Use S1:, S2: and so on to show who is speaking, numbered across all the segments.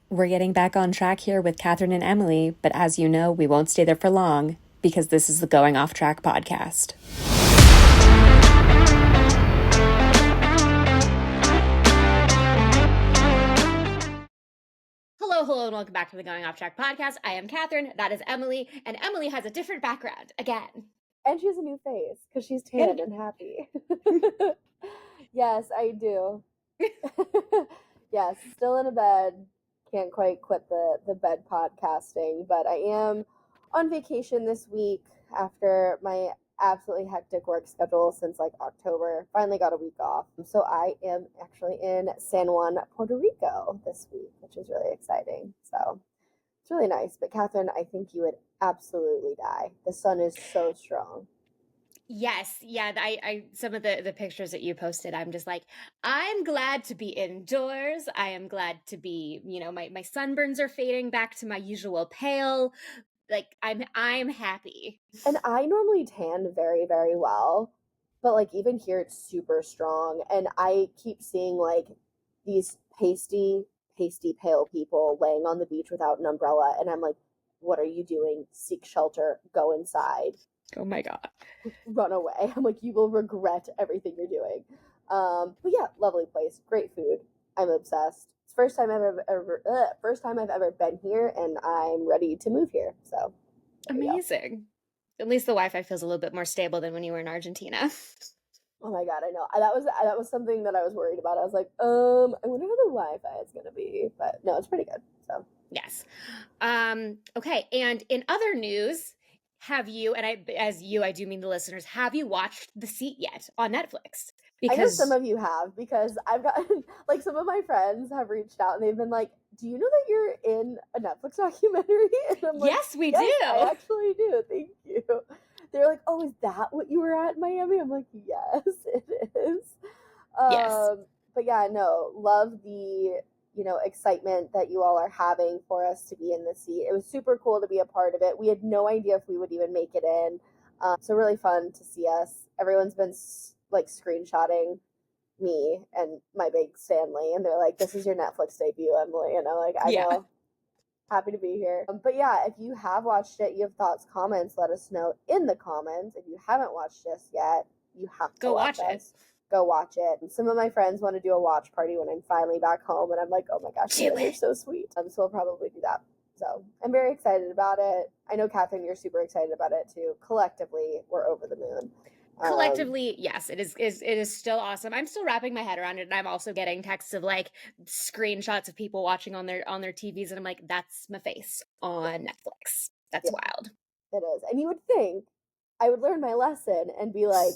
S1: We're getting back on track here with Kathryn and Emily, but as you know, we won't stay there for long because this is the Going Off Track podcast.
S2: Hello, and welcome back to the Going Off Track podcast. I am Kathryn, that is Emily, and Emily has a different background again.
S3: And she has a new face because she's tan and happy. Yes, I do. Yes, still in a bed. Can't quite quit the bed podcasting, but I am on vacation this week after my absolutely hectic work schedule since like October. Finally got a week off. So I am actually in San Juan, Puerto Rico this week, which is really exciting. So it's really nice. But Kathryn, I think you would absolutely die. The sun is so strong.
S2: Yes, yeah, I some of the pictures that you posted, I'm just like, I'm glad to be indoors. I am glad to be, my sunburns are fading back to my usual pale. Like I'm happy.
S3: And I normally tan very, very well, but like even here it's super strong. And I keep seeing like these pasty pale people laying on the beach without an umbrella. And I'm like, what are you doing? Seek shelter, go inside,
S2: Oh my God.
S3: run away. I'm like, you will regret everything you're doing. But yeah, lovely place, great food. I'm obsessed. It's first time I've ever been here, and I'm ready to move here. So
S2: Amazing. At least the Wi-Fi feels a little bit more stable than when you were in Argentina.
S3: Oh my God, I know. That was something that I was worried about. I was like, I wonder how the Wi-Fi is gonna be, but no, it's pretty good. So
S2: Yes. Okay, and in other news, have you, and I do mean the listeners, have you watched The Seat yet on Netflix?
S3: I know some
S2: Because
S3: of you have, because I've gotten like some of my friends have reached out and they've been like, "Do you know that you're in a Netflix documentary?" And I'm like,
S2: yes, we
S3: "Yes,
S2: do.
S3: I actually do. Thank you." They're like, "Oh, is that what you were at in Miami?" I'm like, "Yes, it is."
S2: Yes.
S3: But yeah, no, love the excitement that you all are having for us to be in the seat. It was super cool to be a part of it. We had no idea if we would even make it in. So really fun to see us. Everyone's been like screenshotting me and my big Stanley, and they're like, "This is your Netflix debut, Emily," and I'm like, "I
S2: Yeah.
S3: know." Happy to be here. But yeah, if you have watched it, you have thoughts, comments, let us know in the comments. If you haven't watched this yet, you have to
S2: Go watch it.
S3: us. Go watch it. And some of my friends want to do a watch party when I'm finally back home, and I'm like, oh my gosh,
S2: Do
S3: they're
S2: it.
S3: so sweet. So we'll probably do that. So I'm very excited about it. I know, Kathryn, you're super excited about it too. Collectively, we're over the moon.
S2: Collectively, yes, it is still awesome. I'm still wrapping my head around it, and I'm also getting texts of like screenshots of people watching on their TVs, and I'm like, that's my face on Netflix. That's
S3: Yeah,
S2: wild.
S3: it is. And you would think I would learn my lesson and be like,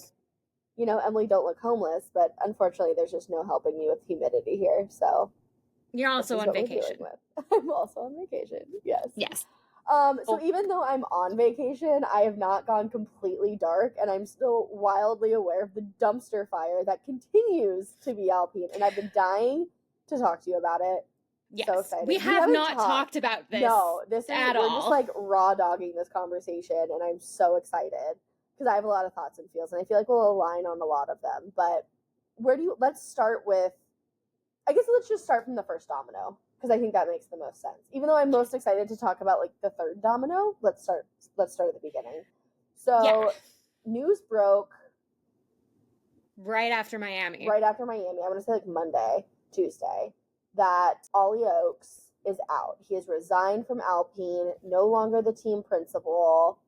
S3: Emily, don't look homeless, but unfortunately, there's just no helping me with humidity here. So
S2: You're
S3: this
S2: also
S3: is
S2: on
S3: what we're dealing
S2: vacation.
S3: with. I'm also on vacation. Yes.
S2: Yes.
S3: So even though I'm on vacation, I have not gone completely dark, and I'm still wildly aware of the dumpster fire that continues to be Alpine, and I've been dying to talk to you about it.
S2: Yes.
S3: So excited.
S2: We have not talked about this.
S3: No, we're
S2: all.
S3: just like raw dogging this conversation, and I'm so excited because I have a lot of thoughts and feels, and I feel like we'll align on a lot of them. But let's start with, I guess let's just start from the first domino, because I think that makes the most sense. Even though I'm most excited to talk about like the third domino, let's start at the beginning. So
S2: Yeah.
S3: News broke
S2: right after Miami.
S3: I want to say like Monday, Tuesday, that Oli Oakes is out. He has resigned from Alpine, no longer the team principal.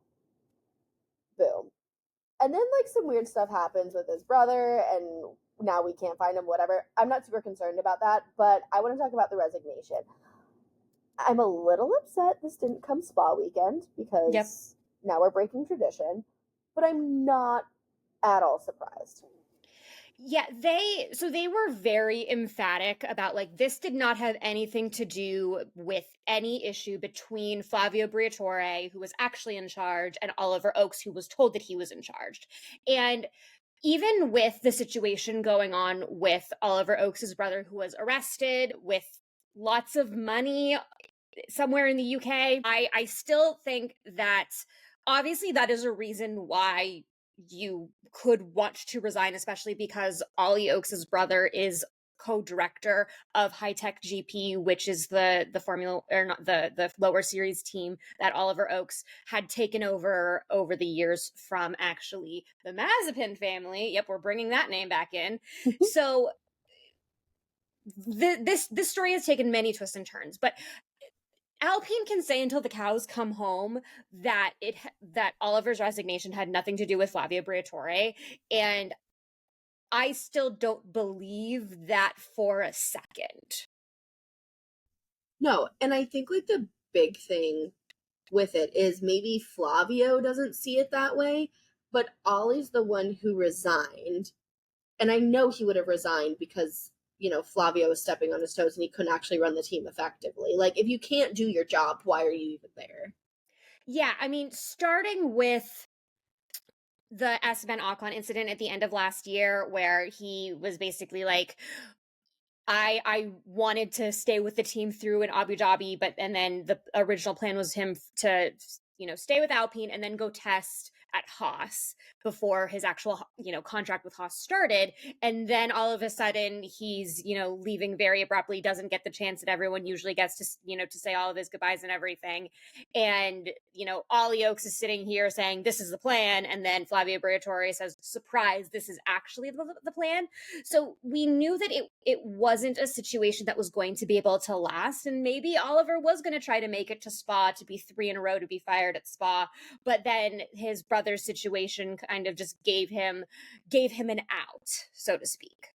S3: Boom. And then like some weird stuff happens with his brother, and now we can't find him, whatever. I'm not super concerned about that, but I want to talk about the resignation. I'm a little upset this didn't come spa weekend, because now we're breaking tradition, but I'm not at all surprised.
S2: Yeah, they were very emphatic about like this did not have anything to do with any issue between Flavio Briatore, who was actually in charge, and Oliver Oakes, who was told that he was in charge. And even with the situation going on with Oliver Oakes' brother, who was arrested with lots of money somewhere in the UK, I still think that obviously that is a reason why you could want to resign, especially because Ollie Oakes' brother is co-director of High Tech GP, which is the Formula, or not, the lower series team that Oliver Oakes had taken over the years from actually the Mazepin family. Yep, we're bringing that name back in. So this story has taken many twists and turns, but Alpine can say until the cows come home that Oliver's resignation had nothing to do with Flavio Briatore, and I still don't believe that for a second.
S3: No, and I think like the big thing with it is maybe Flavio doesn't see it that way, but Ollie's the one who resigned. And I know he would have resigned because, Flavio was stepping on his toes and he couldn't actually run the team effectively. Like, if you can't do your job, why are you even there?
S2: Yeah, I mean, starting with the Esteban Ocon incident at the end of last year, where he was basically like, I wanted to stay with the team through in Abu Dhabi, and then the original plan was him to, stay with Alpine and then go test at Haas before his actual, contract with Haas started. And then all of a sudden he's, leaving very abruptly, doesn't get the chance that everyone usually gets to, to say all of his goodbyes and everything. And, Oli Oakes is sitting here saying, this is the plan. And then Flavio Briatore says, surprise, this is actually the plan. So we knew that it wasn't a situation that was going to be able to last. And maybe Oliver was going to try to make it to Spa, to be 3 in a row, to be fired at Spa. But then his brother's situation kind of just gave him an out, so to speak.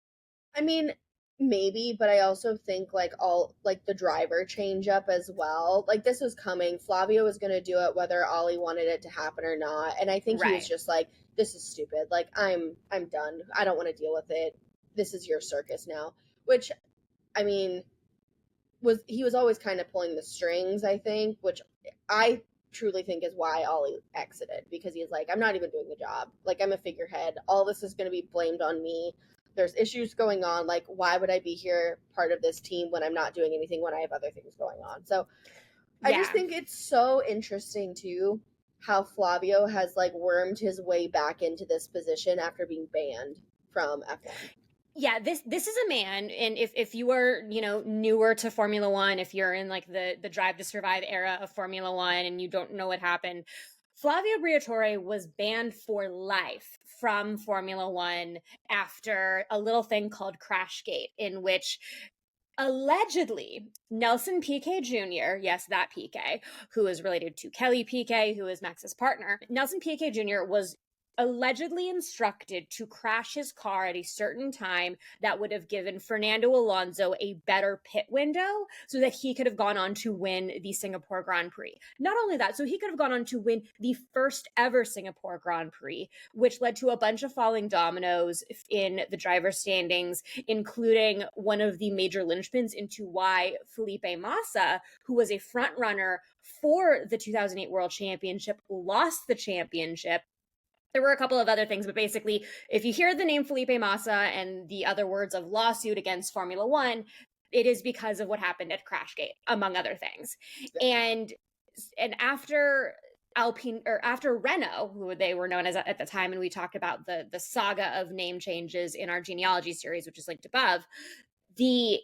S3: I mean, maybe, but I also think the driver change up as well. Like, this was coming. Flavio was going to do it whether Ollie wanted it to happen or not. And I think he was just like, this is stupid. Like, I'm done. I don't want to deal with it. This is your circus now. Which, I mean, he was always kind of pulling the strings, I think, which I truly think is why Ollie exited, because he's like, I'm not even doing the job. Like, I'm a figurehead. All this is going to be blamed on me. There's issues going on. Like, why would I be here part of this team when I'm not doing anything, when I have other things going on? So I just think it's so interesting too how Flavio has like wormed his way back into this position after being banned from F1.
S2: Yeah, this is a man, and if you are, newer to Formula One, if you're in like the Drive to Survive era of Formula One and you don't know what happened, Flavio Briatore was banned for life from Formula One after a little thing called Crashgate, in which allegedly Nelson Piquet Jr., yes, that Piquet, who is related to Kelly Piquet, who is Max's partner, Nelson Piquet Jr. was allegedly instructed to crash his car at a certain time that would have given Fernando Alonso a better pit window so that he could have gone on to win the Singapore Grand Prix. Not only that, so he could have gone on to win the first ever Singapore Grand Prix, which led to a bunch of falling dominoes in the driver standings, including one of the major linchpins into why Felipe Massa, who was a front runner for the 2008 World Championship, lost the championship. There were a couple of other things, but basically, if you hear the name Felipe Massa and the other words of lawsuit against Formula One, it is because of what happened at Crashgate, among other things. And after Alpine, or after Renault, who they were known as at the time, and we talked about the saga of name changes in our genealogy series, which is linked above, the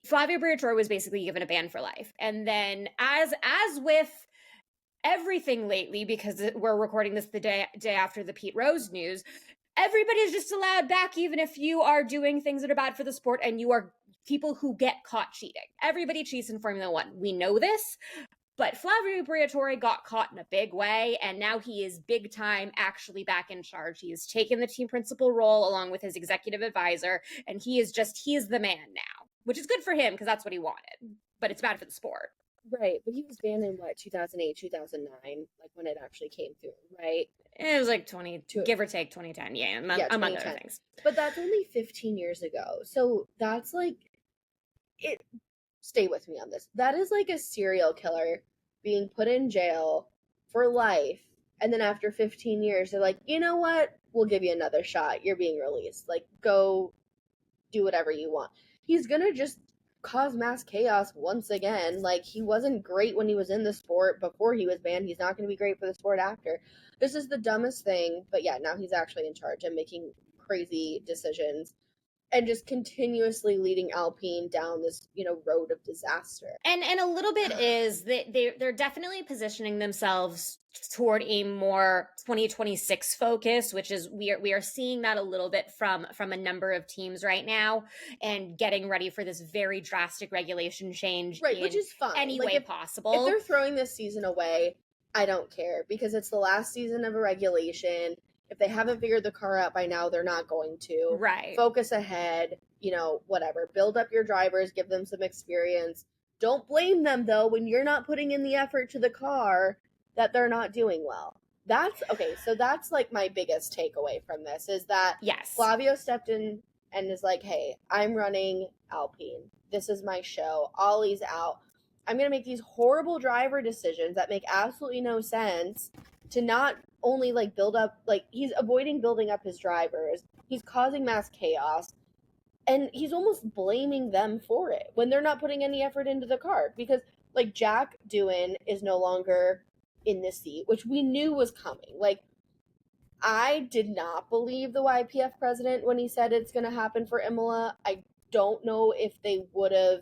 S2: Flavio Briatore was basically given a ban for life. And then as with everything lately, because we're recording this the day after the Pete Rose news, everybody's just allowed back, even if you are doing things that are bad for the sport and you are people who get caught cheating. Everybody cheats in Formula One. We know this, but Flavio Briatore got caught in a big way, and now he is big time actually back in charge. He has taken the team principal role along with his executive advisor, and he is the man now, which is good for him because that's what he wanted, but it's bad for the sport.
S3: Right, but he was banned in 2008, 2009, like when it actually came through, right?
S2: It was like give or take 2010, yeah, among other things.
S3: But that's only 15 years ago. So that's like, stay with me on this. That is like a serial killer being put in jail for life. And then after 15 years, they're like, you know what? We'll give you another shot. You're being released. Like, go do whatever you want. He's gonna just cause mass chaos once again. Like, he wasn't great when he was in the sport before he was banned. He's not going to be great for the sport after. This is the dumbest thing, but yeah, now he's actually in charge and making crazy decisions. and just continuously leading Alpine down this, road of disaster.
S2: And a little bit is that they're definitely positioning themselves toward a more 2026 focus, which is we are seeing that a little bit from a number of teams right now, and getting ready for this very drastic regulation change,
S3: right? Which is fine,
S2: any way possible.
S3: If they're throwing this season away, I don't care, because it's the last season of a regulation. If they haven't figured the car out by now, they're not going to.
S2: Right.
S3: Focus ahead, whatever. Build up your drivers, give them some experience. Don't blame them, though, when you're not putting in the effort to the car that they're not doing well. That's okay. So that's like my biggest takeaway from this is that
S2: yes,
S3: Flavio stepped in and is like, hey, I'm running Alpine. This is my show. Ollie's out. I'm going to make these horrible driver decisions that make absolutely no sense to not only like build up, like he's avoiding building up his drivers. He's causing mass chaos. And he's almost blaming them for it when they're not putting any effort into the car. Because like Jack Doohan is no longer in this seat, which we knew was coming. Like, I did not believe the YPF president when he said it's going to happen for Imola. I don't know if they would have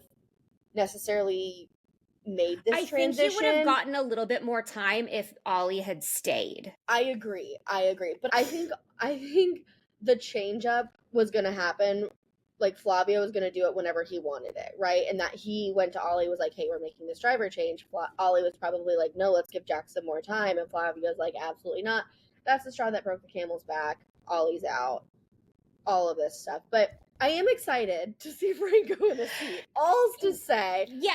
S3: necessarily made this transition.
S2: I think he would have gotten a little bit more time if Ollie had stayed.
S3: I agree. But I think the change up was going to happen. Like, Flavio was going to do it whenever he wanted it, right? And that he went to Ollie, was like, hey, we're making this driver change. Ollie was probably like, no, let's give Jack some more time. And Flavio's like, absolutely not. That's the straw that broke the camel's back. Ollie's out. All of this stuff. But I am excited to see Franco in the seat. All's to say.
S2: Yeah.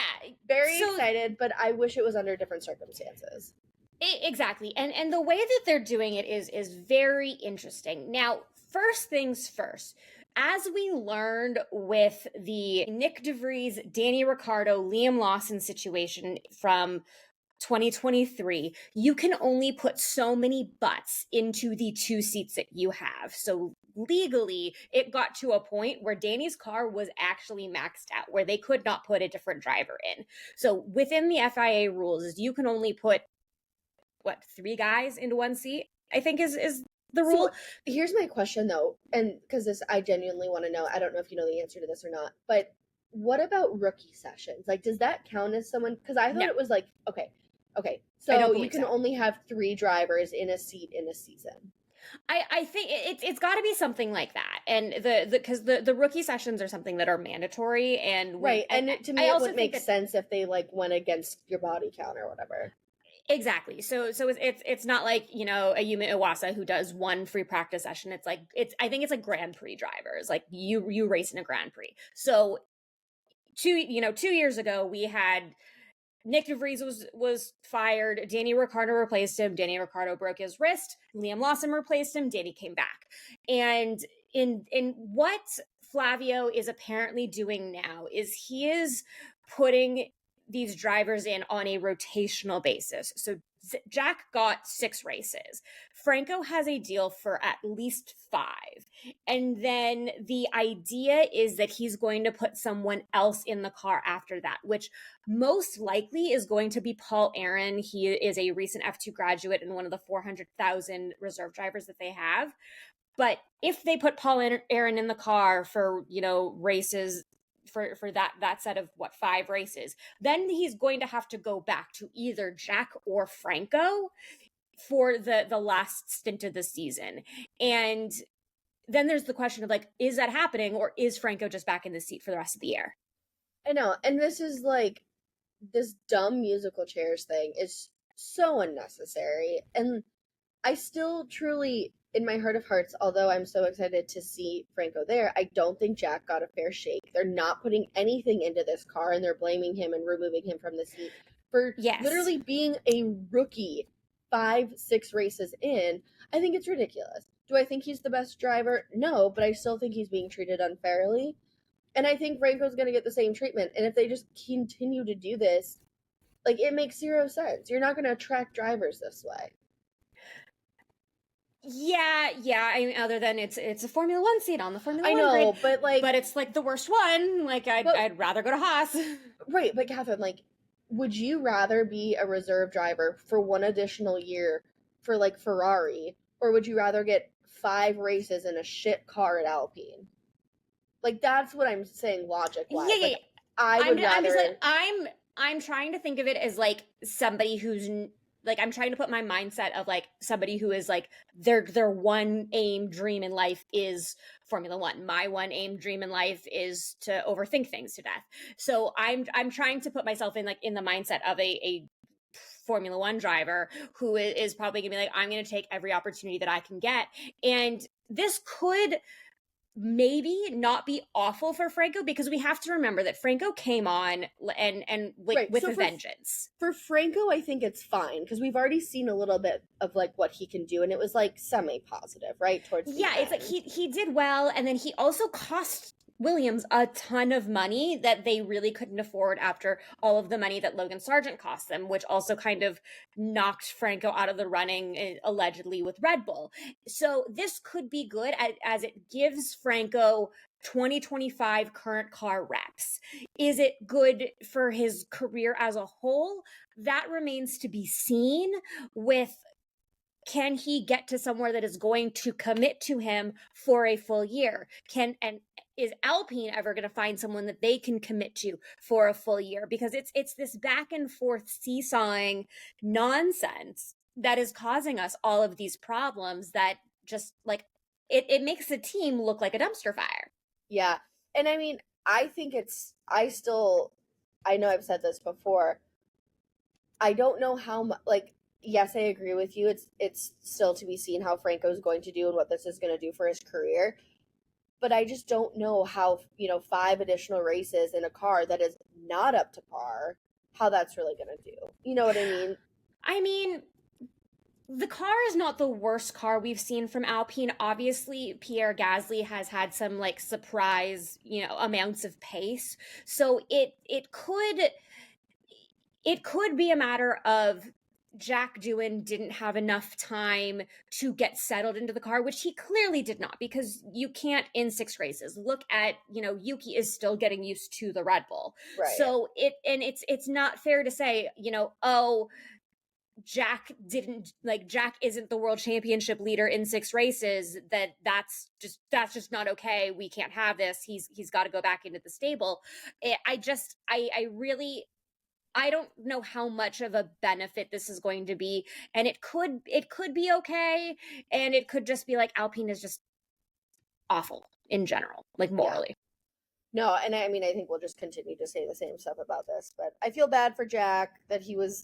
S3: Very excited, but I wish it was under different circumstances.
S2: Exactly. And the way that they're doing it is very interesting. Now, first things first. As we learned with the Nick DeVries, Danny Ricciardo, Liam Lawson situation from 2023, you can only put so many butts into the 2 seats that you have. So legally, it got to a point where Danny's car was actually maxed out, where they could not put a different driver in. So within the FIA rules, you can only put, 3 guys into 1 seat, I think is the rule.
S3: So, here's my question, though, and because this, I genuinely want to know. I don't know if you know the answer to this or not, but what about rookie sessions? Like, does that count as someone? Because I thought it was like, okay, so you can only have 3 drivers in a seat in a season.
S2: I think it's got to be something like that, and because the rookie sessions are something that are mandatory, and
S3: right, and to me, it would make sense if they like went against your body count or whatever.
S2: Exactly. So it's not like, a Yuma Iwasa who does 1 free practice session. I think it's like Grand Prix drivers. Like you race in a Grand Prix. So 2 years ago we had Nick DeVries was fired. Danny Ricciardo replaced him. Danny Ricciardo broke his wrist. Liam Lawson replaced him. Danny came back. And in what Flavio is apparently doing now is he is putting these drivers in on a rotational basis. So Jack got 6 races. Franco has a deal for at least 5. And then the idea is that he's going to put someone else in the car after that, which most likely is going to be Paul Aaron. He is a recent F2 graduate and one of the 400,000 reserve drivers that they have. But if they put Paul Aaron in the car for, races, for that set of 5 races, then he's going to have to go back to either Jack or Franco for the last stint of the season. And then there's the question of like, is that happening, or is Franco just back in the seat for the rest of the year?
S3: I know, and this is like, this dumb musical chairs thing is so unnecessary, and I still truly, in my heart of hearts, although I'm so excited to see Franco there, I don't think Jack got a fair shake. They're not putting anything into this car, and they're blaming him and removing him from the seat for literally being a rookie 5-6 races in. I think it's ridiculous. Do I think he's the best driver? No, but I still think he's being treated unfairly. And I think Franco's going to get the same treatment. And if they just continue to do this, like, it makes 0 sense. You're not going to attract drivers this way.
S2: Yeah. I mean, other than it's a Formula 1 seat on the Formula 1
S3: grid, but
S2: it's like the worst one. Like I'd rather go to Haas.
S3: Right, but Kathryn, like, would you rather be a reserve driver for 1 additional year for like Ferrari, or would you rather get 5 races in a shit car at Alpine? Like, that's what I'm saying logic-wise.
S2: Yeah.
S3: Like, I would rather...
S2: I'm just like, I'm trying to think of it as like somebody who's like, I'm trying to put my mindset of like somebody who is like their one aim dream in life is Formula One. My one aim dream in life is to overthink things to death. So I'm trying to put myself in like in the mindset of a Formula One driver who is probably gonna be like, I'm gonna take every opportunity that I can get. And this could maybe not be awful for Franco, because we have to remember that Franco came on and like
S3: Right,
S2: with
S3: so
S2: a vengeance.
S3: For Franco, I think it's fine because we've already seen a little bit of like what he can do, and it was like semi-positive, right? Towards the
S2: Yeah, it's like
S3: end.
S2: he did well, and then he also cost Williams a ton of money that they really couldn't afford after all of the money that Logan Sargent cost them, which also kind of knocked Franco out of the running allegedly with Red Bull. So this could be good as it gives Franco 2025 current car reps. Is it good for his career as a whole? That remains to be seen. With can he get to somewhere that is going to commit to him for a full year? Is Alpine ever going to find someone that they can commit to for a full year? Because it's this back and forth seesawing nonsense that is causing us all of these problems that just like it makes the team look like a dumpster fire.
S3: Yeah. And I mean, I think I know I've said this before. I don't know how much, like, yes, I agree with you. It's still to be seen how Franco's going to do and what this is going to do for his career. But I just don't know how, 5 additional races in a car that is not up to par, how that's really going to do. You know what I mean?
S2: I mean, the car is not the worst car we've seen from Alpine. Obviously, Pierre Gasly has had some like surprise, amounts of pace. So it could be a matter of Jack Doohan didn't have enough time to get settled into the car, which he clearly did not, because you can't in 6 races. Look at, Yuki is still getting used to the Red Bull.
S3: Right.
S2: So it's not fair to say, oh, Jack isn't the world championship leader in 6 races, that's just not okay. We can't have this. He's got to go back into the stable. I don't know how much of a benefit this is going to be, and it could be okay, and it could just be like Alpine is just awful in general, like morally.
S3: Yeah. No, and I mean, I think we'll just continue to say the same stuff about this, but I feel bad for Jack that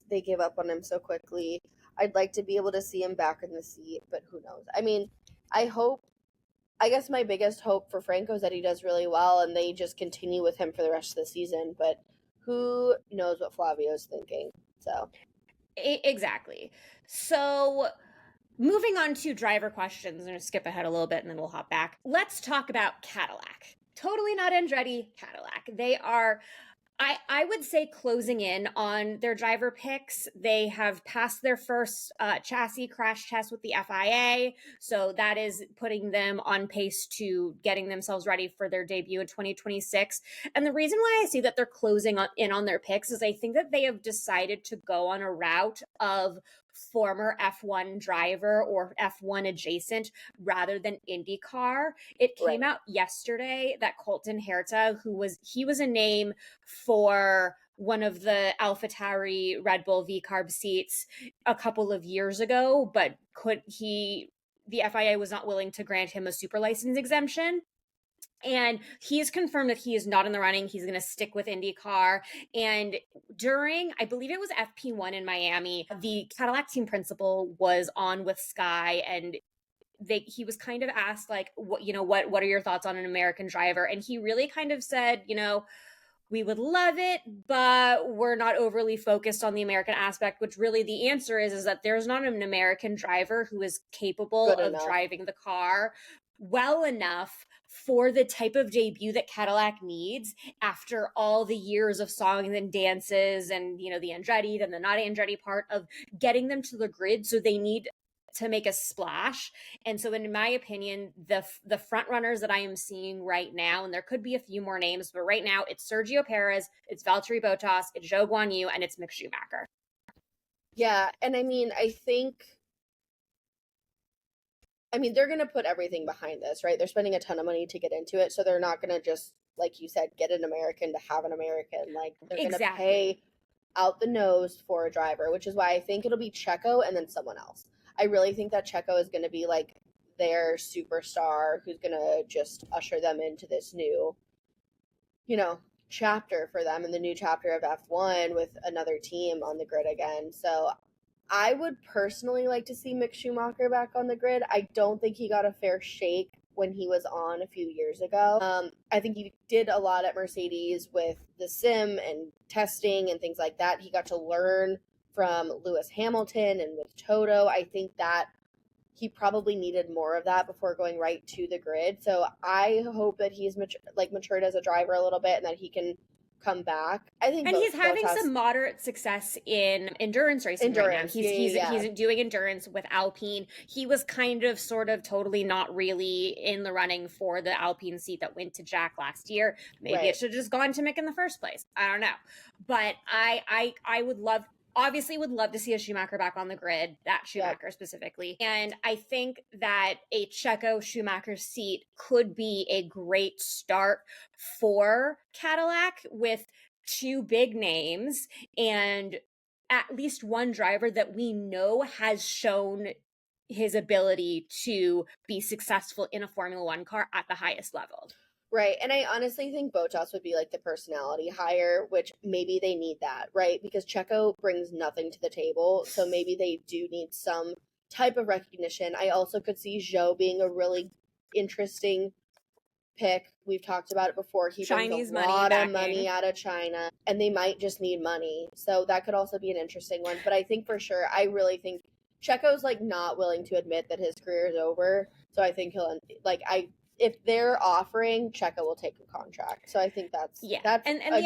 S3: they gave up on him so quickly. I'd like to be able to see him back in the seat, but who knows? I mean, I guess my biggest hope for Franco is that he does really well and they just continue with him for the rest of the season, but who knows what Flavio's thinking, so.
S2: Exactly. So moving on to driver questions, I'm going to skip ahead a little bit and then we'll hop back. Let's talk about Cadillac. Totally not Andretti, Cadillac. They are, I would say, closing in on their driver picks. They have passed their first chassis crash test with the FIA, so that is putting them on pace to getting themselves ready for their debut in 2026. And the reason why I see that they're closing in on their picks is I think that they have decided to go on a route of former F1 driver or F1 adjacent rather than IndyCar. It came out yesterday that Colton Herta, he was a name for one of the AlphaTauri Red Bull V-Carb seats a couple of years ago, but the FIA was not willing to grant him a super license exemption. And he has confirmed that he is not in the running. He's going to stick with IndyCar. And I believe it was FP1 in Miami, the Cadillac team principal was on with Sky, and he was kind of asked like, what are your thoughts on an American driver? And he really kind of said, we would love it, but we're not overly focused on the American aspect, which really the answer is that there's not an American driver who is capable of driving the car well enough for the type of debut that Cadillac needs after all the years of songs and dances and, the Andretti and the not Andretti part of getting them to the grid. So they need to make a splash. And so in my opinion, the front runners that I am seeing right now, and there could be a few more names, but right now it's Sergio Perez, it's Valtteri Bottas, it's Zhou Guanyu, and it's Mick Schumacher.
S3: Yeah, and I mean, I think I mean, they're going to put everything behind this, right? They're spending a ton of money to get into it. So they're not going to just, like you said, get an American to have an American. Like, they're going to pay out the nose for a driver, which is why I think it'll be Checo and then someone else. I really think that Checo is going to be like their superstar who's going to just usher them into this new, chapter for them, and the new chapter of F1 with another team on the grid again. So I would personally like to see Mick Schumacher back on the grid. I don't think he got a fair shake when he was on a few years ago. I think he did a lot at Mercedes with the sim and testing and things like that. He got to learn from Lewis Hamilton and with Toto. I think that he probably needed more of that before going right to the grid. So I hope that he's matured as a driver a little bit and that he can come back. I think,
S2: and he's having some moderate success in endurance racing right now. He's doing endurance with Alpine. He was kind of, sort of, totally not really in the running for the Alpine seat that went to Jack last year. Maybe it should have just gone to Mick in the first place. I don't know, but I would love. Obviously would love to see a Schumacher back on the grid, that Schumacher specifically. And I think that a Checo Schumacher seat could be a great start for Cadillac with two big names and at least one driver that we know has shown his ability to be successful in a Formula One car at the highest level.
S3: Right. And I honestly think Bottas would be like the personality hire, which maybe they need that, right? Because Checo brings nothing to the table. So maybe they do need some type of recognition. I also could see Zhou being a really interesting pick. We've talked about it before. He brings a lot of money out of China, and they might just need money. So that could also be an interesting one. But I think for sure, I really think Checo's like not willing to admit that his career is over. So I think he'll if they're offering, Checo will take a contract. So I think that's a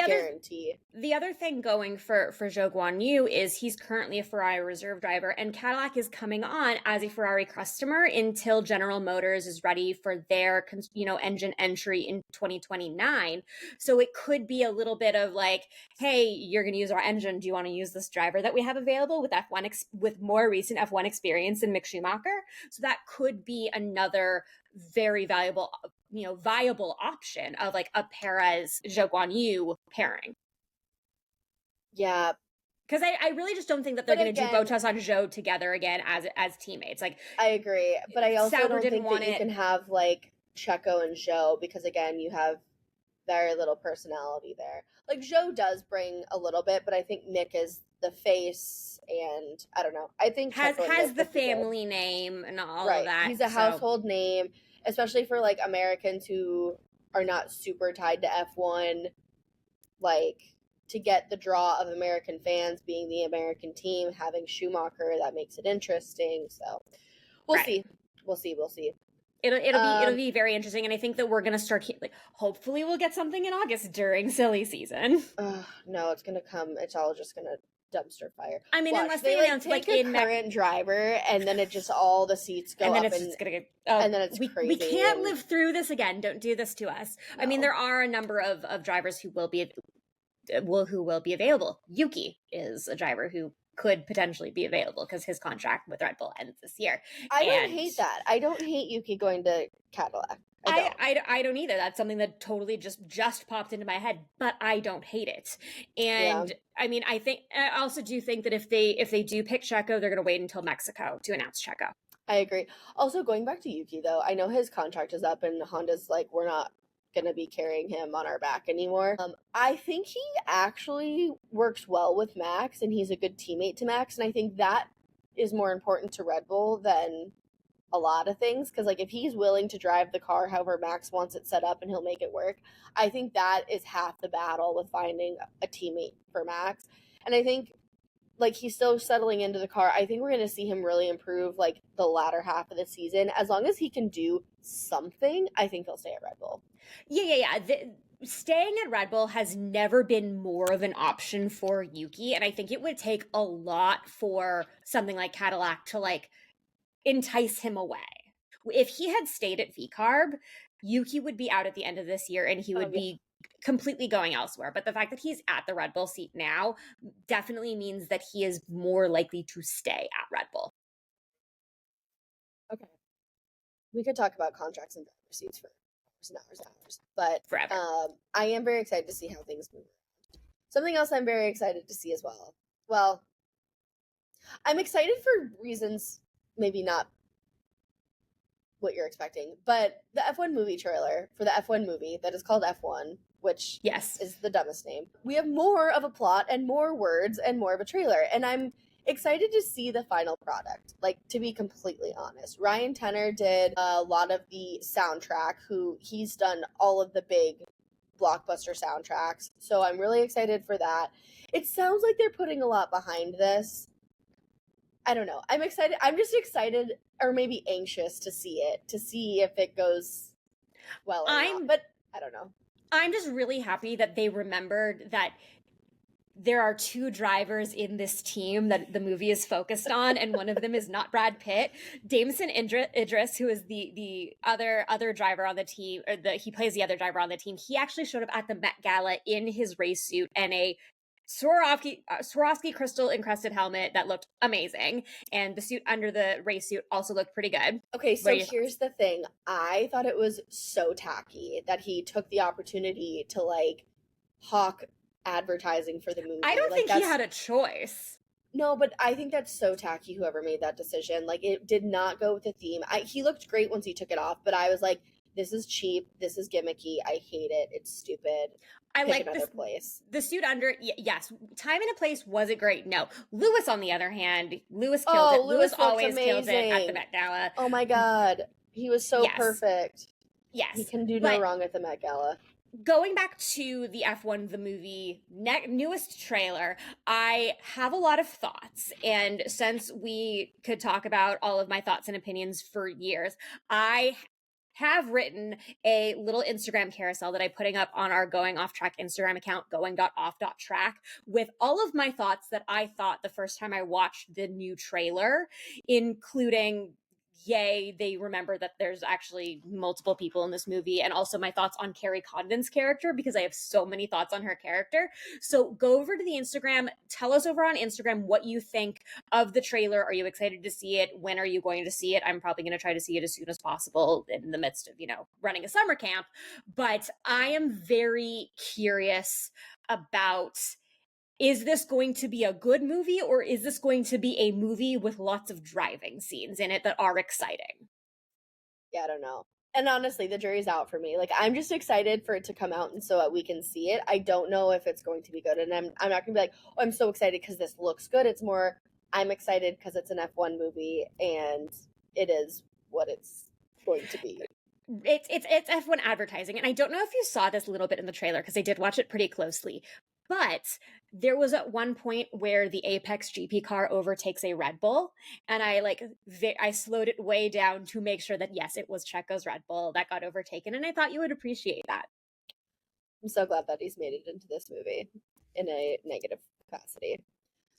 S3: guarantee.
S2: The other thing going for Zhou Guanyu is he's currently a Ferrari reserve driver, and Cadillac is coming on as a Ferrari customer until General Motors is ready for their engine entry in 2029. So it could be a little bit of like, hey, you're going to use our engine. Do you want to use this driver that we have available with F1 with more recent F1 experience than Mick Schumacher? So that could be another very valuable, viable option of like a Perez-Zhou Guanyu pairing.
S3: Yeah.
S2: Because I really just don't think that they're going to do Bottas on Zhou together again as teammates. Like,
S3: I agree, but I also don't think that you can have like Checo and Zhou, because again, you have very little personality there. Like Zhou does bring a little bit, but I think Mick is the face, and I don't know. I think
S2: has the family name and all of that.
S3: He's a household name, especially for like Americans who are not super tied to F1. Like, to get the draw of American fans being the American team, having Schumacher, that makes it interesting. So we'll see.
S2: It'll be very interesting, and I think that we're gonna start hopefully we'll get something in August during silly season.
S3: No, it's gonna come. It's all just gonna dumpster fire.
S2: I mean, unless they announce
S3: take a current driver, and then it just all the seats go
S2: and then
S3: up,
S2: it's just gonna get,
S3: and then it's crazy.
S2: We can't live through this again. Don't do this to us. No. I mean, there are a number of drivers who will be available. Yuki is a driver who could potentially be available because his contract with Red Bull ends this year.
S3: I don't hate that. I don't hate Yuki going to Cadillac.
S2: I don't either. That's something that totally just popped into my head, but I don't hate it. And I mean, I also do think that if they do pick Checo, they're going to wait until Mexico to announce Checo.
S3: I agree. Also, going back to Yuki though, I know his contract is up and Honda's like, we're not going to be carrying him on our back anymore. I think he actually works well with Max, and he's a good teammate to Max, and I think that is more important to Red Bull than a lot of things, because like if he's willing to drive the car however Max wants it set up and he'll make it work, I think that is half the battle with finding a teammate for Max. And I think like he's still settling into the car. I think we're going to see him really improve like the latter half of the season. As long as he can do something, I think he'll stay at Red Bull.
S2: Yeah. Staying at Red Bull has never been more of an option for Yuki, and I think it would take a lot for something like Cadillac to like entice him away. If he had stayed at VCARB, Yuki would be out at the end of this year and he would be completely going elsewhere. But the fact that he's at the Red Bull seat now definitely means that he is more likely to stay at Red Bull.
S3: Okay. we could talk about contracts and driver seats for hours and hours and hours. But
S2: Forever.
S3: I am very excited to see how things move. Something else I'm very excited to see as well. Well, I'm excited for reasons maybe not what you're expecting, but the F1 movie trailer for the F1 movie that is called F1, which
S2: Yes.
S3: is the dumbest name. We have more of a plot and more words and more of a trailer, and I'm excited to see the final product. Like, to be completely honest, Ryan Tenner did a lot of the soundtrack. He's done all of the big blockbuster soundtracks, so I'm really excited for that. It sounds like they're putting a lot behind this. I don't know. I'm excited. I'm just excited, or maybe anxious to see it, to see if it goes well or not. But I don't know.
S2: I'm just really happy that they remembered that there are two drivers in this team that the movie is focused on, and one of them is not Brad Pitt. Damson Idris, who is the other driver on the team, or he plays the other driver on the team. He actually showed up at the Met Gala in his race suit and a Swarovski crystal encrusted helmet that looked amazing, and the suit under the race suit also looked pretty good.
S3: Okay, so here's the thing. I thought it was so tacky that he took the opportunity to like hawk advertising for the movie.
S2: I don't think he had a choice.
S3: No, but I think that's so tacky, whoever made that decision. Like, it did not go with the theme. He looked great once he took it off, but I was like, this is cheap, this is gimmicky, I hate it, it's stupid.
S2: I like the suit under. Yes, time and a place wasn't great. No, Lewis on the other hand, Lewis killed it. Lewis always kills it at the Met Gala.
S3: Oh my god, he was so perfect.
S2: Yes,
S3: he can do no wrong at the Met Gala.
S2: Going back to the F1 the movie newest trailer, I have a lot of thoughts, and since we could talk about all of my thoughts and opinions for years, I have written a little Instagram carousel that I'm putting up on our Going Off Track Instagram account, going.off.track, with all of my thoughts that I thought the first time I watched the new trailer, including yay, they remember that there's actually multiple people in this movie, and also my thoughts on Carrie Condon's character, because I have so many thoughts on her character. So go over to the Instagram, tell us over on Instagram what you think of the trailer. Are you excited to see it? When are you going to see it? I'm probably going to try to see it as soon as possible in the midst of, running a summer camp. But I am very curious about, is this going to be a good movie, or is this going to be a movie with lots of driving scenes in it that are exciting?
S3: Yeah, I don't know. And honestly, the jury's out for me. Like, I'm just excited for it to come out and so that we can see it. I don't know if it's going to be good. And I'm not going to be like, oh, I'm so excited because this looks good. It's more, I'm excited because it's an F1 movie and it is what it's going to be.
S2: It's F1 advertising. And I don't know if you saw this a little bit in the trailer, because I did watch it pretty closely. But there was at one point where the Apex GP car overtakes a Red Bull, and I slowed it way down to make sure that, yes, it was Checo's Red Bull that got overtaken, and I thought you would appreciate that.
S3: I'm so glad that he's made it into this movie in a negative capacity.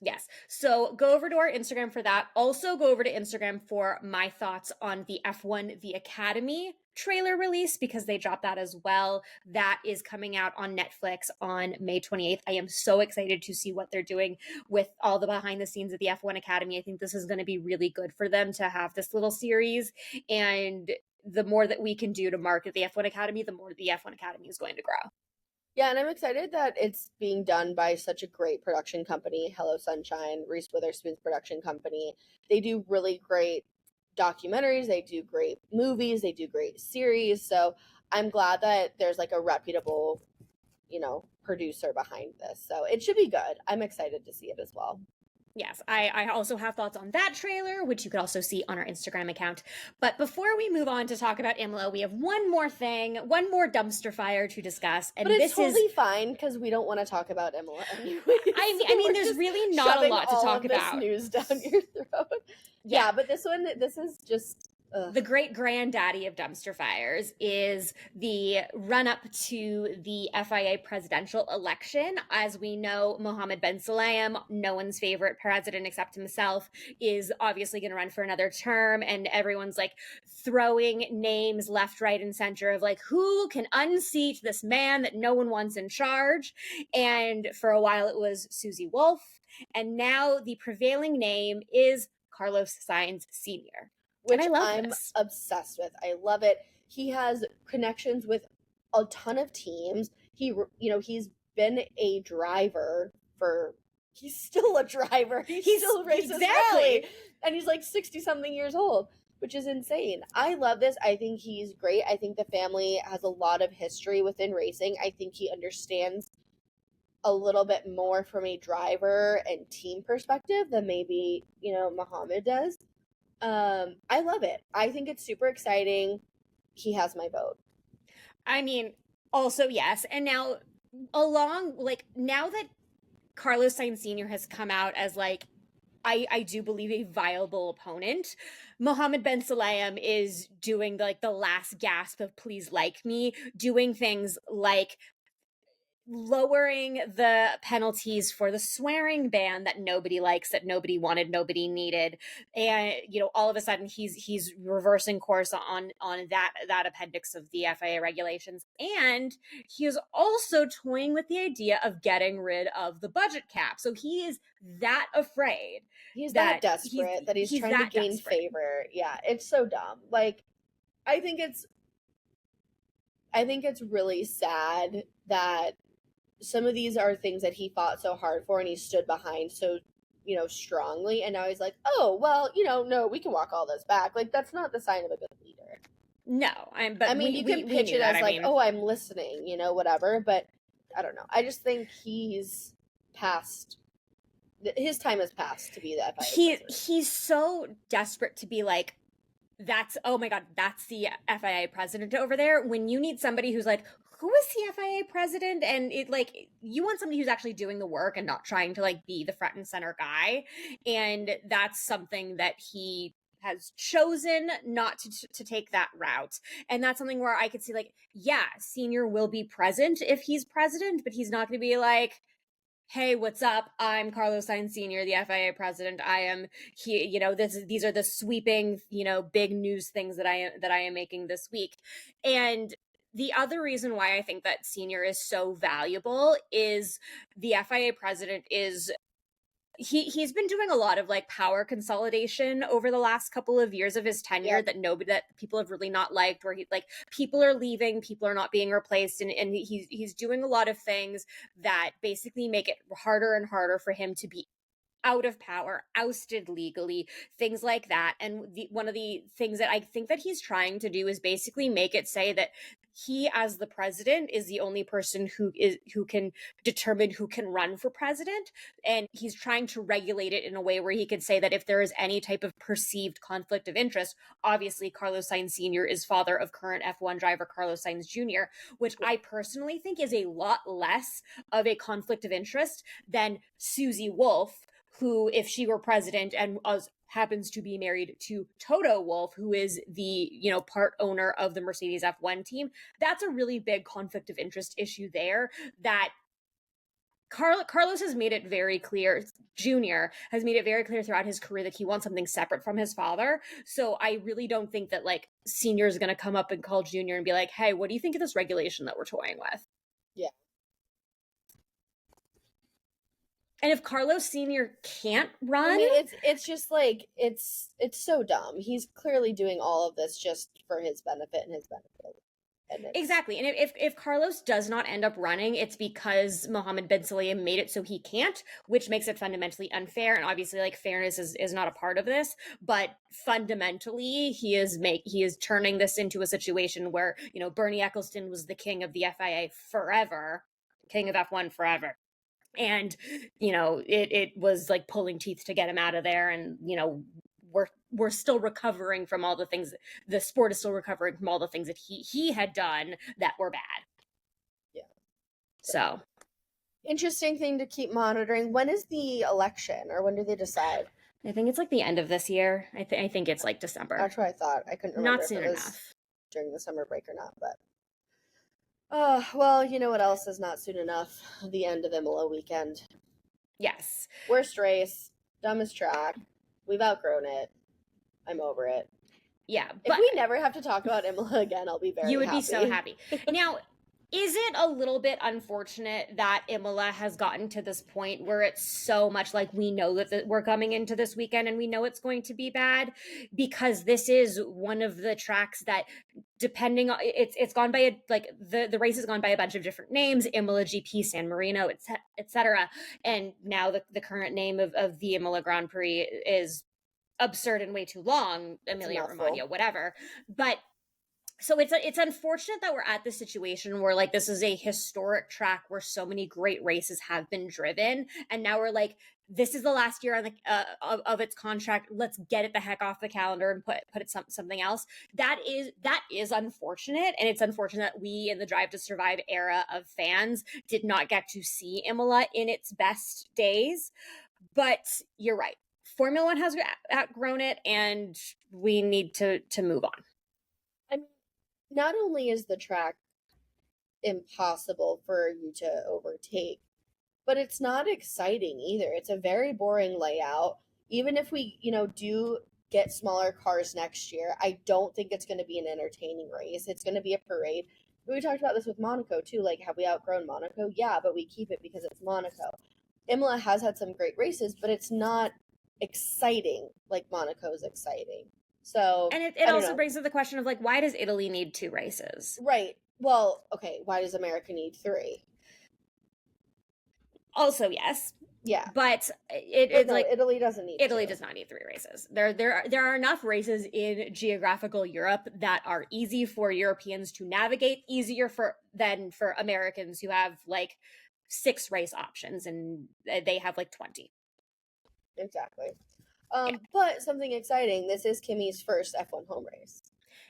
S2: Yes. So go over to our Instagram for that. Also go over to Instagram for my thoughts on the F1 The Academy trailer release, because they dropped that as well. That is coming out on Netflix on May 28th. I am so excited to see what they're doing with all the behind the scenes of the F1 Academy. I think this is going to be really good for them to have this little series. And the more that we can do to market the F1 Academy, the more the F1 Academy is going to grow.
S3: Yeah, and I'm excited that it's being done by such a great production company, Hello Sunshine, Reese Witherspoon's production company. They do really great documentaries, they do great movies, they do great series. So I'm glad that there's like a reputable, producer behind this. So it should be good. I'm excited to see it as well.
S2: Yes, I also have thoughts on that trailer, which you could also see on our Instagram account. But before we move on to talk about Imola, we have one more dumpster fire to discuss. And
S3: but it's totally fine, because we don't want to talk about Imola anyway.
S2: I mean, there's really not a lot to talk about.
S3: News down your throat. Yeah, but this is just...
S2: The great granddaddy of dumpster fires is the run-up to the FIA presidential election. As we know, Mohammed bin Sulayem, no one's favorite president except himself, is obviously going to run for another term, and everyone's like throwing names left, right, and center of like, who can unseat this man that no one wants in charge? And for a while it was Susie Wolf, and now the prevailing name is Carlos Sainz Sr.
S3: which
S2: I love
S3: I'm
S2: this.
S3: obsessed with. I love it. He has connections with a ton of teams. He's been a driver for. He's still a driver. He still races rally, and he's like 60 something years old, which is insane. I love this. I think he's great. I think the family has a lot of history within racing. I think he understands a little bit more from a driver and team perspective than maybe, Muhammad does. I love it. I think it's super exciting. He has my vote.
S2: I mean, also, yes. And now, now that Carlos Sainz Sr. has come out as I do believe a viable opponent, Mohammed Ben Sulayem is doing the last gasp of please like me, doing things like lowering the penalties for the swearing ban that nobody likes, that nobody wanted, nobody needed, and all of a sudden he's reversing course on that appendix of the FIA regulations, and he is also toying with the idea of getting rid of the budget cap. So he is that afraid.
S3: He's that desperate that he's trying to gain favor. Yeah, it's so dumb. I think it's really sad that some of these are things that he fought so hard for and he stood behind so, strongly. And now he's like, oh, well, no, we can walk all this back. That's not the sign of a good leader.
S2: No,
S3: you can pitch it as oh, I'm listening, whatever. But I don't know. I just think he's past. His time has passed to be that.
S2: He's so desperate to be like, oh my God, that's the FIA president over there. When you need somebody who's like, who is the FIA president? And you want somebody who's actually doing the work and not trying to be the front and center guy. And that's something that he has chosen not to take that route. And that's something where I could see Senior will be present if he's president, but he's not going to be like, hey, what's up? I'm Carlos Sainz Sr., the FIA president. I am here. These are the sweeping, big news things that I am making this week. And the other reason why I think that Senior is so valuable is the FIA president is. He's been doing a lot of power consolidation over the last couple of years of his tenure that people have really not liked, where people are leaving, people are not being replaced, and he's doing a lot of things that basically make it harder and harder for him to be out of power, ousted legally, things like that. And one of the things that I think that he's trying to do is basically make it say that he, as the president, is the only person who can determine who can run for president. And he's trying to regulate it in a way where he could say that if there is any type of perceived conflict of interest, obviously Carlos Sainz Sr. is father of current F1 driver Carlos Sainz Jr., which I personally think is a lot less of a conflict of interest than Susie Wolff, who, if she were president and happens to be married to Toto Wolff, who is the, part owner of the Mercedes F1 team, that's a really big conflict of interest issue there that Carlos has made it very clear, Junior has made it very clear throughout his career that he wants something separate from his father. So I really don't think that Senior is going to come up and call Junior and be like, hey, what do you think of this regulation that we're toying with?
S3: Yeah.
S2: And if Carlos Sr. can't run,
S3: it's just it's so dumb. He's clearly doing all of this just for his benefit and his benefit.
S2: Exactly. And if Carlos does not end up running, it's because Mohammed Ben Sulayem made it so he can't, which makes it fundamentally unfair. And obviously, fairness is not a part of this. But fundamentally, he is turning this into a situation where, Bernie Ecclestone was the king of the FIA forever, king of F1 forever. And, it was pulling teeth to get him out of there. And, we're still recovering from all the things, the sport is still recovering from all the things that he had done that were bad.
S3: Yeah.
S2: So.
S3: Interesting thing to keep monitoring. When is the election, or when do they decide?
S2: I think it's the end of this year. I think it's December.
S3: That's what I thought. I couldn't remember
S2: not soon enough
S3: during the summer break or not, but. Oh, well, you know what else is not soon enough? The end of Imola weekend.
S2: Yes.
S3: Worst race, dumbest track. We've outgrown it. I'm over it.
S2: Yeah.
S3: But if we never have to talk about Imola again, I'll be very happy.
S2: You would be so happy. Now, Is it a little bit unfortunate that Imola has gotten to this point where it's so much like we know that we're coming into this weekend and we know it's going to be bad? Because this is one of the tracks that, depending on it's gone by the race has gone by a bunch of different names: Imola GP, San Marino, etc. And now the current name of the Imola Grand Prix is absurd and way too long, Emilia-Romagna, whatever. But so it's unfortunate that we're at this situation where like this is a historic track where so many great races have been driven, and now we're like, this is the last year on the of its contract. Let's get it the heck off the calendar and put it something else. That is unfortunate, and it's unfortunate that we in the Drive to Survive era of fans did not get to see Imola in its best days. But you're right. Formula One has outgrown it, and we need to move on.
S3: I mean, not only is the track impossible for you to overtake, but it's not exciting either. It's a very boring layout. Even if we, do get smaller cars next year, I don't think it's going to be an entertaining race. It's going to be a parade. We talked about this with Monaco too. Like, have we outgrown Monaco? Yeah, but we keep it because it's Monaco. Imola has had some great races, but it's not exciting like Monaco's exciting. So,
S2: and it also brings up the question of like, why does Italy need 2 races?
S3: Right. Well, okay. Why does America need 3?
S2: Also, yes.
S3: Yeah.
S2: But it's like
S3: Italy doesn't need.
S2: Italy does not need 3 races. There are enough races in geographical Europe that are easy for Europeans to navigate, easier than for Americans who have like 6 race options, and they have like 20.
S3: Exactly. But something exciting. This is Kimi's first F1 home race.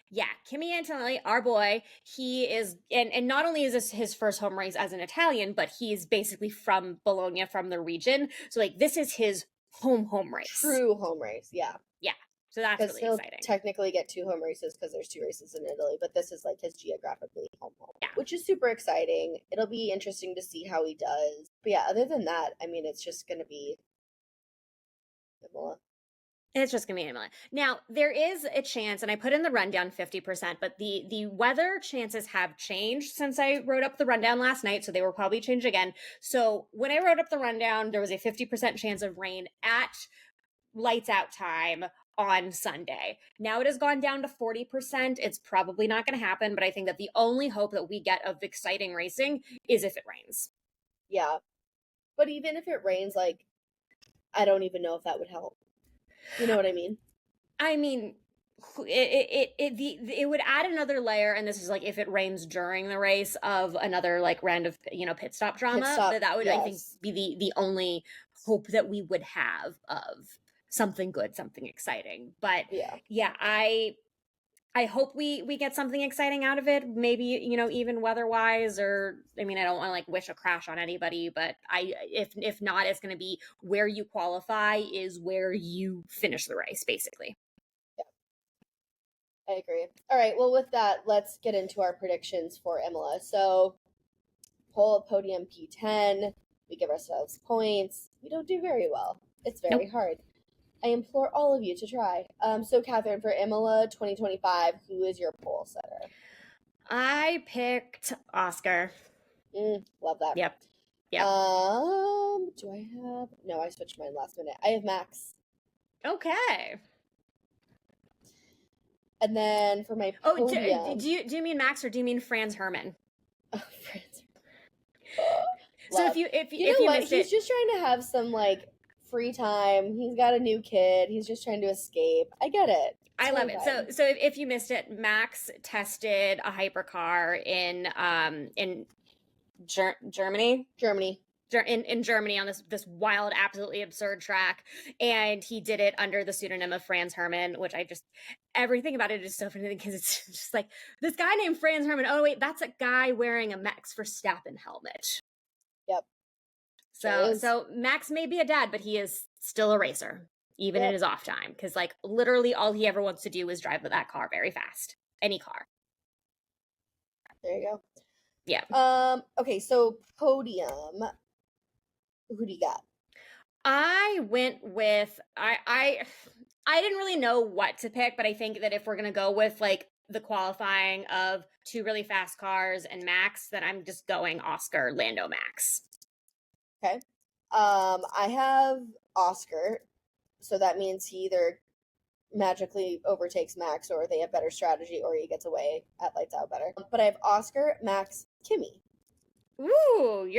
S2: Yeah, Kimi Antonelli, our boy, he is, and not only is this his first home race as an Italian, but he's basically from Bologna, from the region. So like this is his home race.
S3: True home race, yeah.
S2: Yeah, so that's really
S3: he'll
S2: exciting.
S3: Technically get 2 home races because there's 2 races in Italy, but this is like his geographically home,
S2: yeah.
S3: Which is super exciting. It'll be interesting to see how he does. But yeah, other than that, I mean, it's just going to be Imola.
S2: It's just gonna be Imola. Now, there is a chance, and I put in the rundown 50%, but the weather chances have changed since I wrote up the rundown last night, so they will probably change again. So when I wrote up the rundown, there was a 50% chance of rain at lights out time on Sunday. Now it has gone down to 40%. It's probably not going to happen, but I think that the only hope that we get of exciting racing is if it rains.
S3: Yeah. But even if it rains, like, I don't even know if that would help. You know what I mean?
S2: I mean, it would add another layer, and this is like if it rains during the race, of another like round of pit stop drama. That would, yes, I think, be the only hope that we would have of something good, something exciting. But yeah, I hope we get something exciting out of it. Maybe, even weather-wise, or, I mean, I don't want to like wish a crash on anybody, but if not, it's going to be where you qualify is where you finish the race, basically.
S3: Yeah, I agree. All right, well, with that, let's get into our predictions for Imola. So, pole podium P10, we give ourselves points. We don't do very well. It's very hard. I implore all of you to try. So, Kathryn, for Imola 2025, who is your pole setter?
S2: I picked Oscar.
S3: Love that.
S2: Yep.
S3: Do I have... No, I switched mine last minute. I have Max.
S2: Okay.
S3: And then for my podium...
S2: Oh, do you mean Max, or do you mean Franz Hermann?
S3: Oh, Franz.
S2: So if you missed
S3: He's just trying to have some, like, free time. He's got a new kid. He's just trying to escape. I get it.
S2: I love it. So if you missed it, Max tested a hypercar in Germany. In Germany on this wild, absolutely absurd track, and he did it under the pseudonym of Franz Hermann, which everything about it is so funny because it's just like, this guy named Franz Hermann. Oh wait, that's a guy wearing a Max Verstappen helmet.
S3: Yep.
S2: So Max may be a dad, but he is still a racer, even in his off time, because like literally all he ever wants to do is drive that car very fast. Any car.
S3: There you go.
S2: Yeah.
S3: Okay, so podium. Who do you got?
S2: I went with I didn't really know what to pick, but I think that if we're gonna go with like the qualifying of two really fast cars and Max, then I'm just going Oscar, Lando, Max.
S3: Okay. I have Oscar, so that means he either magically overtakes Max, or they have better strategy, or he gets away at lights out better. But I have Oscar, Max, Kimi.
S2: Ooh,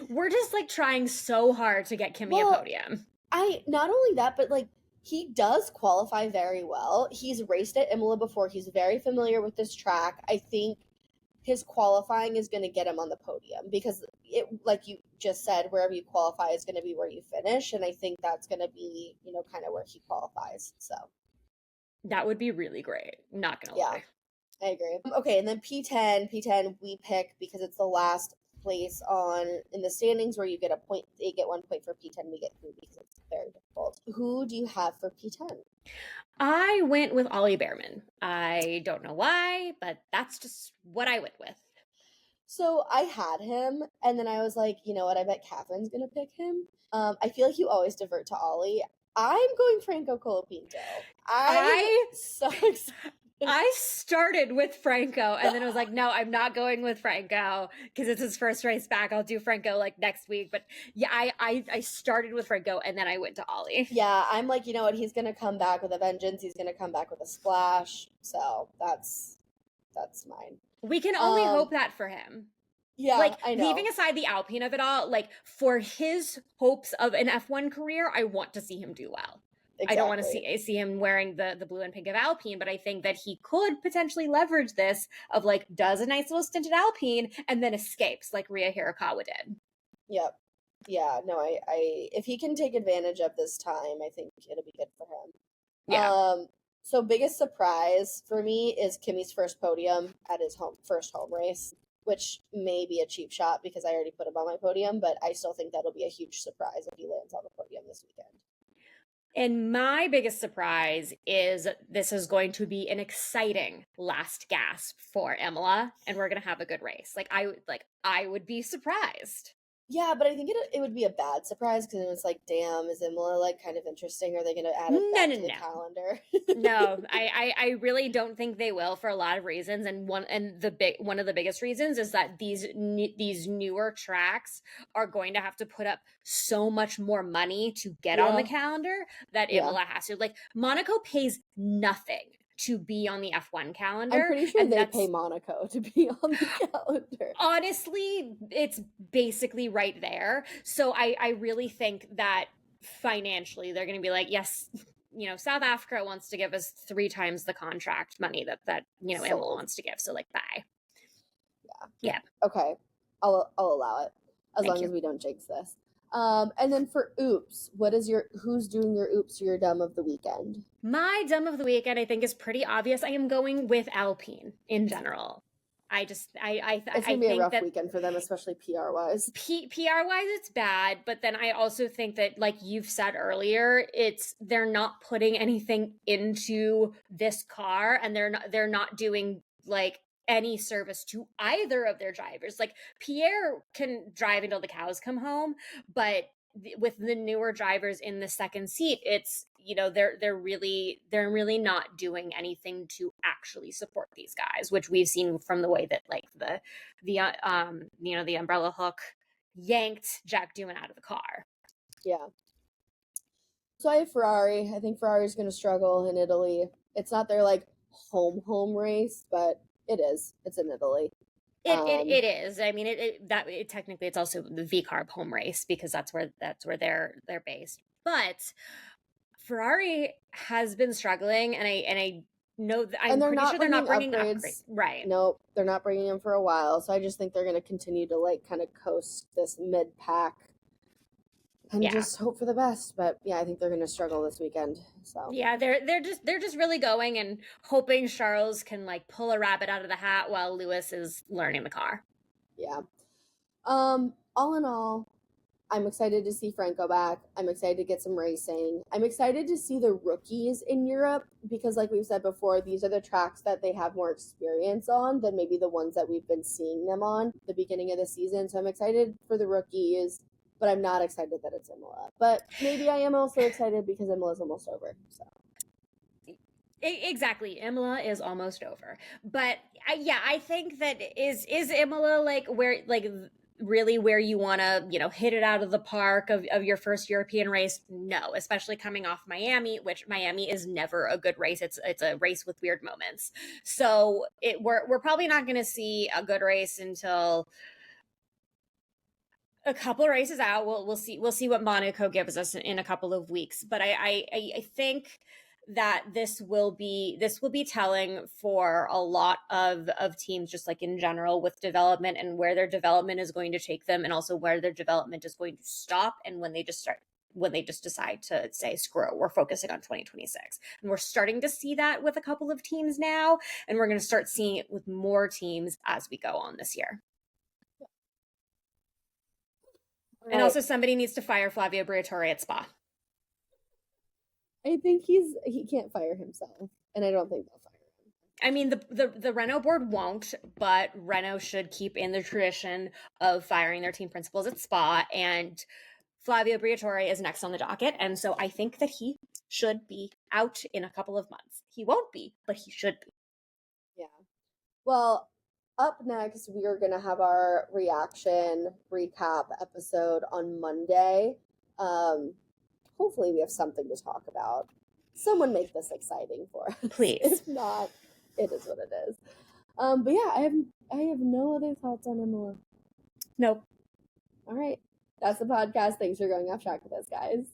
S2: we're just like trying so hard to get Kimi a podium.
S3: I not only that, but like he does qualify very well. He's raced at Imola before. He's very familiar with this track. I think his qualifying is going to get him on the podium, because it, like you just said, wherever you qualify is going to be where you finish, and I think that's going to be, you know, kind of where he qualifies. So
S2: that would be really great. Not gonna lie.
S3: I agree. Okay, and then P10 we pick because it's the last place in the standings where you get a point. They get 1 point for P10. We get 3 because it's very difficult. Who do you have for P10?
S2: I went with Ollie Behrman. I don't know why, but that's just what I went with.
S3: So I had him, and then I was like, you know what? I bet Kathryn's gonna pick him. I feel like you always divert to Ollie. I'm going Franco Colpainto. I'm so excited.
S2: I started with Franco, and then I was like, no, I'm not going with Franco because it's his first race back. I'll do Franco like next week. But yeah, I started with Franco, and then I went to Ollie.
S3: Yeah, I'm like, you know what? He's going to come back with a vengeance. He's going to come back with a splash. So that's mine.
S2: We can only hope that for him.
S3: Yeah,
S2: like,
S3: I know.
S2: Leaving aside the Alpine of it all, like for his hopes of an F1 career, I want to see him do well. Exactly. I don't want to see him wearing the blue and pink of Alpine, but I think that he could potentially leverage this of like does a nice little stint at Alpine and then escapes like Ria Hirakawa did.
S3: Yep. Yeah, no, I if he can take advantage of this time, I think it'll be good for him.
S2: Yeah.
S3: So biggest surprise for me is Kimi's first podium at his first home race, which may be a cheap shot because I already put him on my podium, but I still think that'll be a huge surprise if he lands on the podium this weekend.
S2: And my biggest surprise is this is going to be an exciting last gasp for Imola, and we're going to have a good race. I would be surprised.
S3: Yeah, but I think it would be a bad surprise because it's like, damn, is Imola like kind of interesting? Are they going to add it back to the calendar?
S2: No, I really don't think they will for a lot of reasons, and one of the biggest reasons is that these newer tracks are going to have to put up so much more money to get on the calendar that Imola has to. Like Monaco pays nothing to be on the F1 calendar.
S3: I'm pretty sure they pay Monaco to be on the calendar.
S2: Honestly, it's basically right there. So I really think that financially they're going to be like, yes, you know, South Africa wants to give us 3 times the contract money that you know, Imola wants to give. So like, bye. Yeah.
S3: Okay. I'll allow it as long as we don't jinx this. And then for oops, who's doing your oops or your dumb of the weekend?
S2: My dumb of the weekend, I think, is pretty obvious. I am going with Alpine in general. It's gonna
S3: be a rough weekend for them, especially PR wise.
S2: PR wise, it's bad, but then I also think that, like you've said earlier, they're not putting anything into this car, and they're not doing like any service to either of their drivers. Like Pierre can drive until the cows come home, but with the newer drivers in the second seat, it's, you know, they're really not doing anything to actually support these guys, which we've seen from the way that like the you know, the umbrella hook yanked Jack Doohan out of the car.
S3: Yeah. So I have Ferrari. I think Ferrari's going to struggle in Italy. It's not their like home race, but it is. It's in Italy.
S2: It is. I mean, technically it's also the V-Carb home race because that's where they're based. But Ferrari has been struggling, and I know that I'm pretty sure they're not bringing upgrades. Right?
S3: Nope, they're not bringing them for a while. So I just think they're going to continue to like kind of coast this mid pack and just hope for the best. But yeah, I think they're going to struggle this weekend. So
S2: yeah, they're just really going and hoping Charles can like pull a rabbit out of the hat while Lewis is learning the car.
S3: Yeah. All in all, I'm excited to see Franco back. I'm excited to get some racing. I'm excited to see the rookies in Europe because, like we've said before, these are the tracks that they have more experience on than maybe the ones that we've been seeing them on the beginning of the season. So I'm excited for the rookies, but I'm not excited that it's Imola. But maybe I am also excited because Imola's almost over. So
S2: Exactly. Imola is almost over. But I think that is Imola like where like really where you want to, hit it out of the park of your first European race? No, especially coming off Miami, which Miami is never a good race. It's a race with weird moments. So we're probably not going to see a good race until a couple races out. We'll see what Monaco gives us in a couple of weeks. But I think that this will be telling for a lot of teams, just like in general with development and where their development is going to take them, and also where their development is going to stop, and when they just decide to say, screw it, we're focusing on 2026. And we're starting to see that with a couple of teams now, and we're going to start seeing it with more teams as we go on this year. Right. And also, somebody needs to fire Flavio Briatore at Spa.
S3: I think he can't fire himself, and I don't think they'll fire him.
S2: I mean, the Renault board won't, but Renault should keep in the tradition of firing their team principals at Spa, and Flavio Briatore is next on the docket, and so I think that he should be out in a couple of months. He won't be, but he should be.
S3: Yeah. Well, up next, we are going to have our reaction recap episode on Monday. Hopefully we have something to talk about. Someone make this exciting for us.
S2: Please.
S3: If not, it is what it is. But yeah, I have no other thoughts on Imola.
S2: Nope.
S3: All right. That's the podcast. Thanks for going off track with us, guys.